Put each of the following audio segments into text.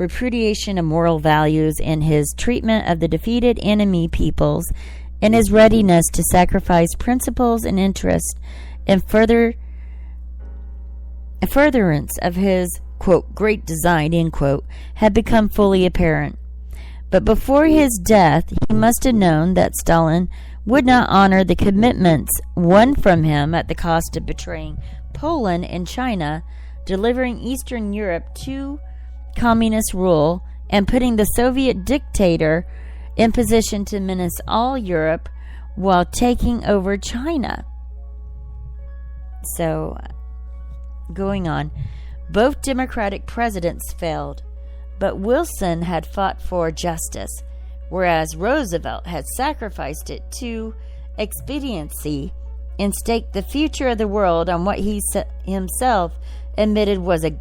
repudiation of moral values, and his treatment of the defeated enemy peoples, and his readiness to sacrifice principles and interests in furtherance of his, quote, great design, end quote, had become fully apparent. But before his death, he must have known that Stalin would not honor the commitments won from him at the cost of betraying Poland and China, delivering Eastern Europe to communist rule, and putting the Soviet dictator in position to menace all Europe while taking over China. So, going on, both Democratic presidents failed, but Wilson had fought for justice, whereas Roosevelt had sacrificed it to expediency and staked the future of the world on what he himself admitted was a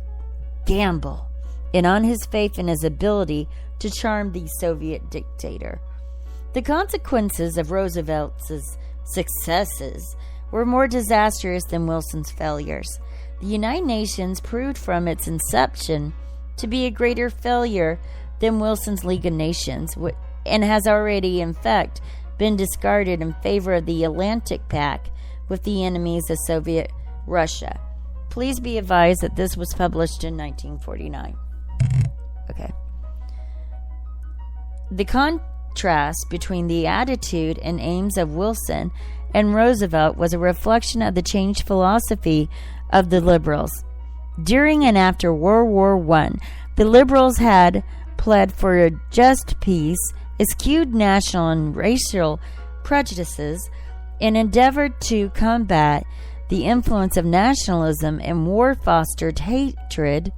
gamble, and on his faith in his ability to charm the Soviet dictator. The consequences of Roosevelt's successes were more disastrous than Wilson's failures. The United Nations proved from its inception to be a greater failure than Wilson's League of Nations, and has already, in fact, been discarded in favor of the Atlantic Pact with the enemies of Soviet Russia. Please be advised that this was published in 1949. Okay. The contrast between the attitude and aims of Wilson and Roosevelt was a reflection of the changed philosophy of the liberals. During and after World War I, the liberals had pled for a just peace, eschewed national and racial prejudices, and endeavored to combat the influence of nationalism and war-fostered hatred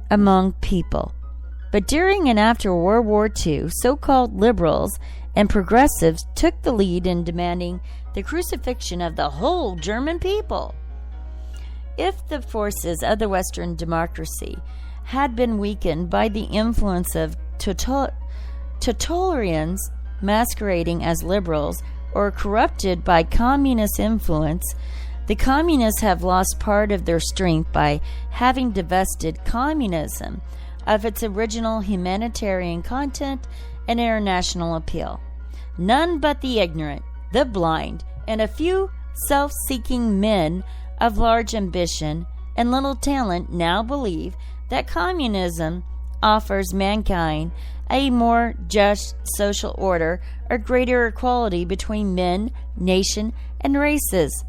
among people. But during and after World War II, so-called liberals and progressives took the lead in demanding the crucifixion of the whole German people. If the forces of the Western democracy had been weakened by the influence of totalitarians masquerading as liberals, or corrupted by communist influence, the communists have lost part of their strength by having divested communism of its original humanitarian content and international appeal. None but the ignorant, the blind, and a few self-seeking men of large ambition and little talent now believe that communism offers mankind a more just social order or greater equality between men, nation, and races.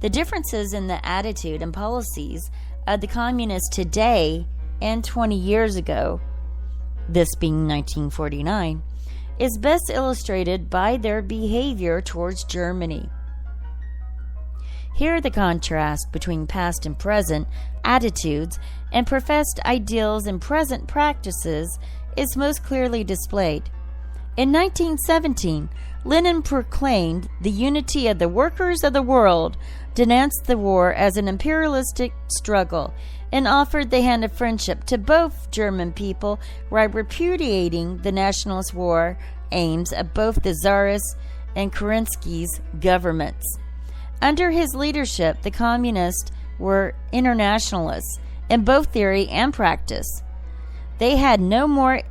The differences in the attitude and policies of the communists today and 20 years ago, this being 1949, is best illustrated by their behavior towards Germany. Here the contrast between past and present attitudes and professed ideals and present practices is most clearly displayed. In 1917, Lenin proclaimed the unity of the workers of the world, denounced the war as an imperialistic struggle, and offered the hand of friendship to both German people while repudiating the nationalist war aims of both the Tsarist and Kerensky's governments. Under his leadership, the communists were internationalists in both theory and practice. They had no more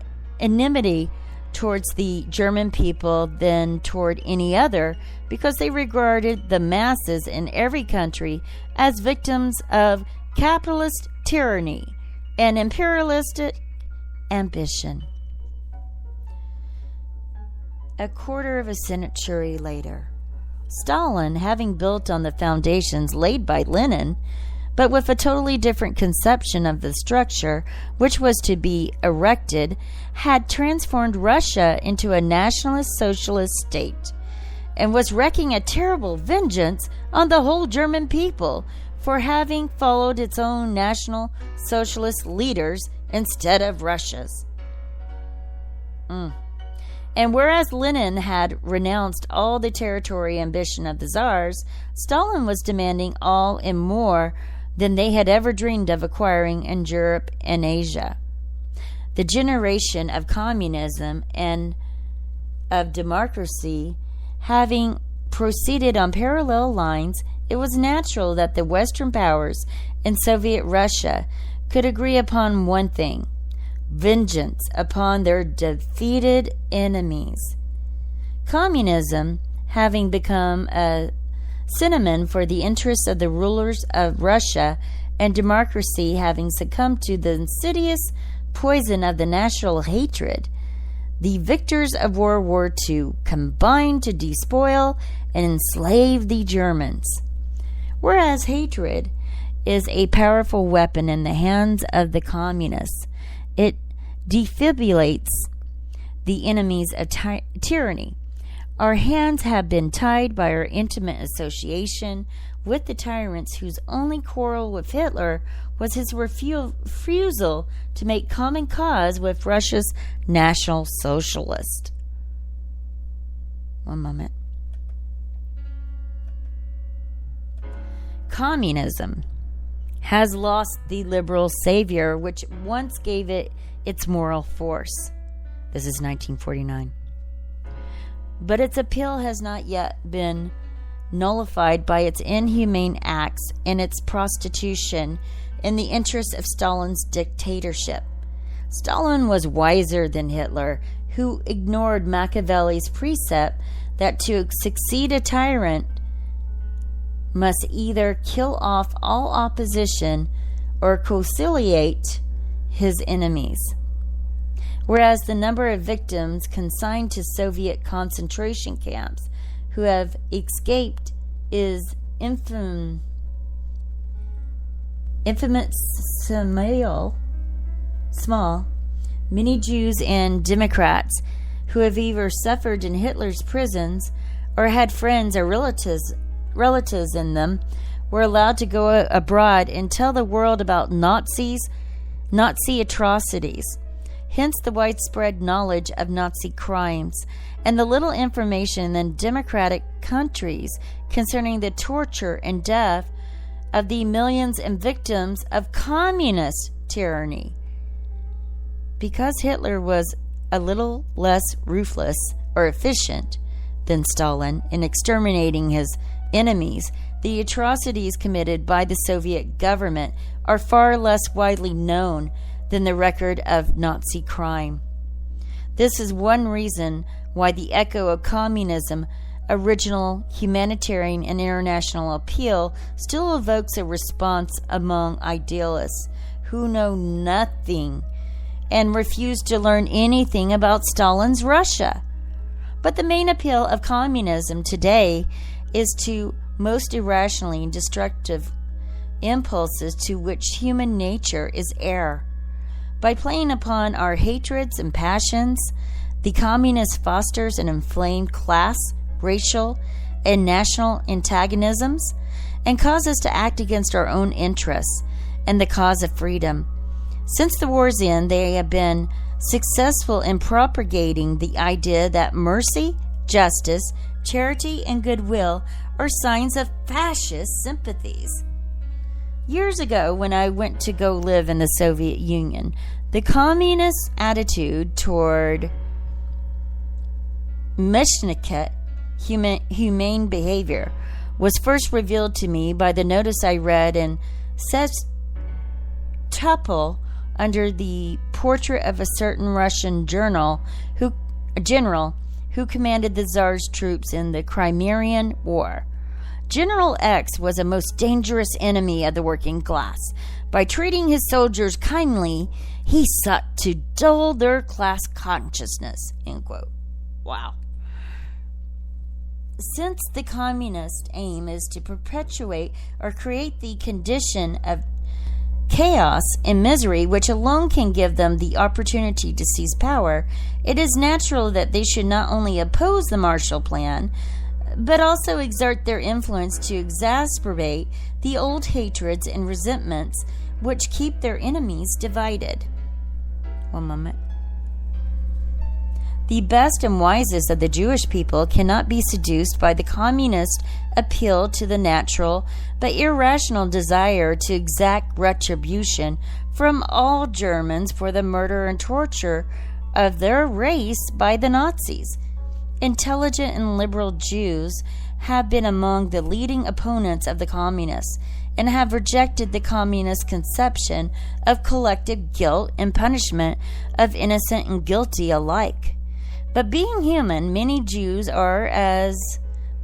enmity towards the German people than toward any other, because they regarded the masses in every country as victims of capitalist tyranny and imperialistic ambition. A quarter of a century later, Stalin, having built on the foundations laid by Lenin, but with a totally different conception of the structure which was to be erected, had transformed Russia into a nationalist socialist state, and was wreaking a terrible vengeance on the whole German people for having followed its own national socialist leaders instead of Russia's. And whereas Lenin had renounced all the territory ambition of the Tsars, Stalin was demanding all and more than they had ever dreamed of acquiring in Europe and Asia. The generation of communism and of democracy having proceeded on parallel lines, it was natural that the Western powers and Soviet Russia could agree upon one thing: vengeance upon their defeated enemies. Communism, having become a synonym for the interests of the rulers of Russia, and democracy having succumbed to the insidious poison of the national hatred, the victors of World War II combined to despoil and enslave the Germans. Whereas hatred is a powerful weapon in the hands of the communists, it defibrillates the enemies of tyranny. Our hands have been tied by our intimate association with the tyrants whose only quarrel with Hitler was his refusal to make common cause with Russia's National Socialists. One moment. Communism has lost the liberal savior which once gave it its moral force. This is 1949. But its appeal has not yet been nullified by its inhumane acts and its prostitution in the interest of Stalin's dictatorship. Stalin was wiser than Hitler, who ignored Machiavelli's precept that to succeed a tyrant must either kill off all opposition or conciliate his enemies. Whereas the number of victims consigned to Soviet concentration camps who have escaped is infinitesimally small, many Jews and Democrats who have either suffered in Hitler's prisons or had friends or relatives in them were allowed to go abroad and tell the world about Nazi atrocities. Hence the widespread knowledge of Nazi crimes and the little information in democratic countries concerning the torture and death of the millions and victims of communist tyranny. Because Hitler was a little less ruthless or efficient than Stalin in exterminating his enemies, the atrocities committed by the Soviet government are far less widely known than the record of Nazi crime. This is one reason why the echo of communism, original humanitarian and international appeal, still evokes a response among idealists who know nothing and refuse to learn anything about Stalin's Russia. But the main appeal of communism today is to most irrationally and destructive impulses to which human nature is heir. By playing upon our hatreds and passions, the communist fosters an inflamed class, racial, and national antagonisms and cause us to act against our own interests and the cause of freedom. Since the war's end, they have been successful in propagating the idea that mercy, justice, charity, and goodwill are signs of fascist sympathies. Years ago, when I went to go live in the Soviet Union, the communist attitude toward humane behavior was first revealed to me by the notice I read in Chpt under the portrait of a certain Russian general who commanded the Tsar's troops in the Crimean War. General X was a most dangerous enemy of the working class. By treating his soldiers kindly, he sought to dull their class consciousness. End quote. Wow. Since the communist aim is to perpetuate or create the condition of chaos and misery which alone can give them the opportunity to seize power, it is natural that they should not only oppose the Marshall Plan, but also exert their influence to exacerbate the old hatreds and resentments which keep their enemies divided. One moment. The best and wisest of the Jewish people cannot be seduced by the communist appeal to the natural but irrational desire to exact retribution from all Germans for the murder and torture of their race by the Nazis. Intelligent and liberal Jews have been among the leading opponents of the communists, and have rejected the communist conception of collective guilt and punishment of innocent and guilty alike. But being human, many Jews are as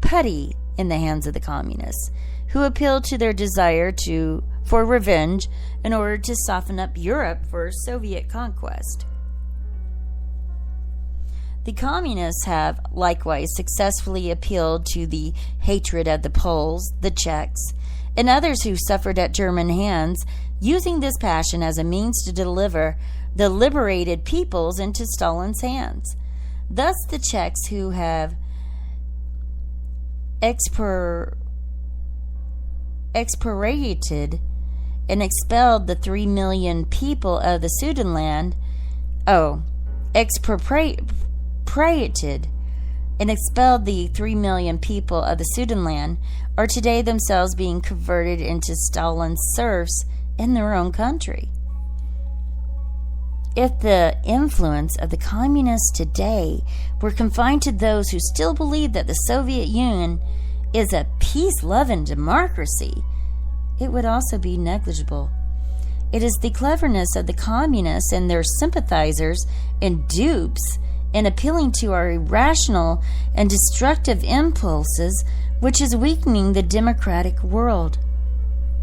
putty in the hands of the communists, who appeal to their desire for revenge in order to soften up Europe for Soviet conquest. The communists have likewise successfully appealed to the hatred of the Poles, the Czechs, and others who suffered at German hands, using this passion as a means to deliver the liberated peoples into Stalin's hands. Thus, the Czechs, who have expropriated and expelled the 3 million people of the Sudetenland, expropriated and expelled the 3 million people of the Sudetenland, are today themselves being converted into Stalin's serfs in their own country. If the influence of the communists today were confined to those who still believe that the Soviet Union is a peace-loving democracy, it would also be negligible. It is the cleverness of the communists and their sympathizers and dupes in appealing to our irrational and destructive impulses which is weakening the democratic world.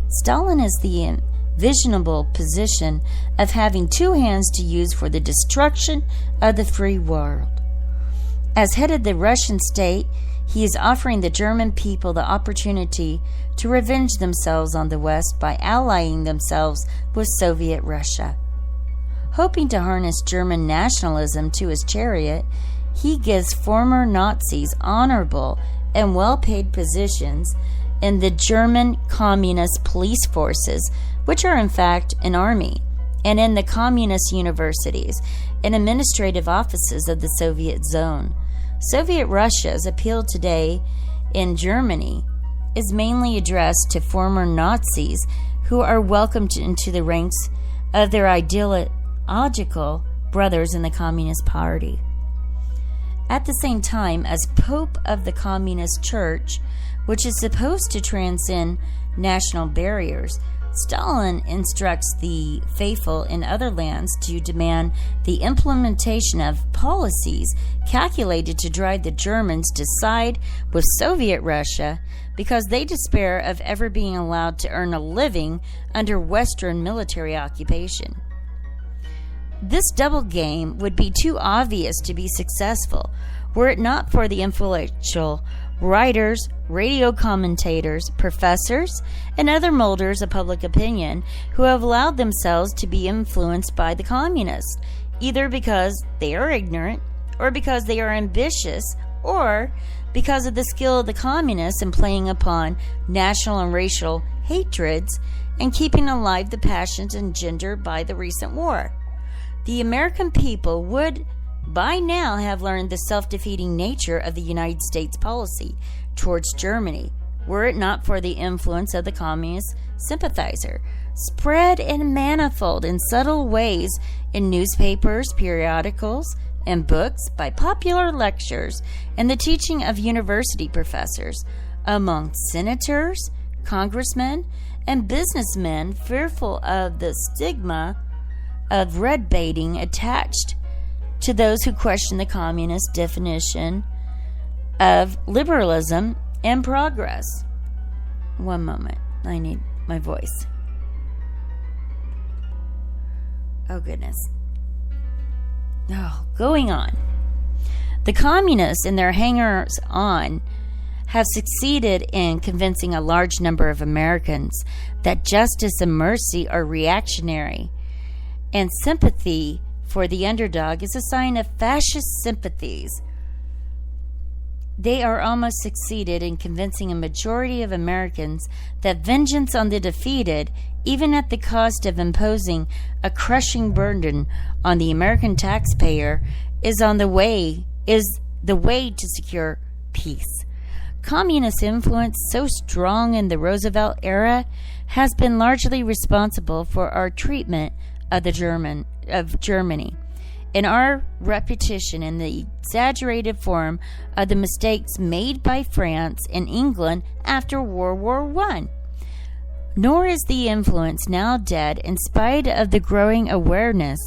Stalin is the envisionable position of having two hands to use for the destruction of the free world. As head of the Russian state, he is offering the German people the opportunity to revenge themselves on the West by allying themselves with Soviet Russia. Hoping to harness German nationalism to his chariot, he gives former Nazis honorable and well-paid positions in the German communist police forces, which are in fact an army, and in the communist universities and administrative offices of the Soviet zone. Soviet Russia's appeal today in Germany is mainly addressed to former Nazis who are welcomed into the ranks of their ideological brothers in the Communist Party. At the same time, as Pope of the Communist Church, which is supposed to transcend national barriers, Stalin instructs the faithful in other lands to demand the implementation of policies calculated to drive the Germans to side with Soviet Russia because they despair of ever being allowed to earn a living under Western military occupation. This double game would be too obvious to be successful were it not for the influential writers, radio commentators, professors, and other molders of public opinion who have allowed themselves to be influenced by the communists, either because they are ignorant, or because they are ambitious, or because of the skill of the communists in playing upon national and racial hatreds and keeping alive the passions engendered by the recent war. The American people would by now have learned the self-defeating nature of the United States policy towards Germany, were it not for the influence of the communist sympathizer, spread in manifold and subtle ways in newspapers, periodicals, and books by popular lectures and the teaching of university professors, among senators, congressmen, and businessmen fearful of the stigma of red baiting attached to those who question the communist definition of liberalism and progress. One moment, I need my voice. Oh goodness. Going on. The communists and their hangers-on have succeeded in convincing a large number of Americans that justice and mercy are reactionary, and sympathy for the underdog is a sign of fascist sympathies. They are almost succeeded in convincing a majority of Americans that vengeance on the defeated, even at the cost of imposing a crushing burden on the American taxpayer, is the way to secure peace. Communist influence, so strong in the Roosevelt era, has been largely responsible for our treatment of Germany, and our repetition in the exaggerated form of the mistakes made by France and England after World War I. Nor is the influence now dead in spite of the growing awareness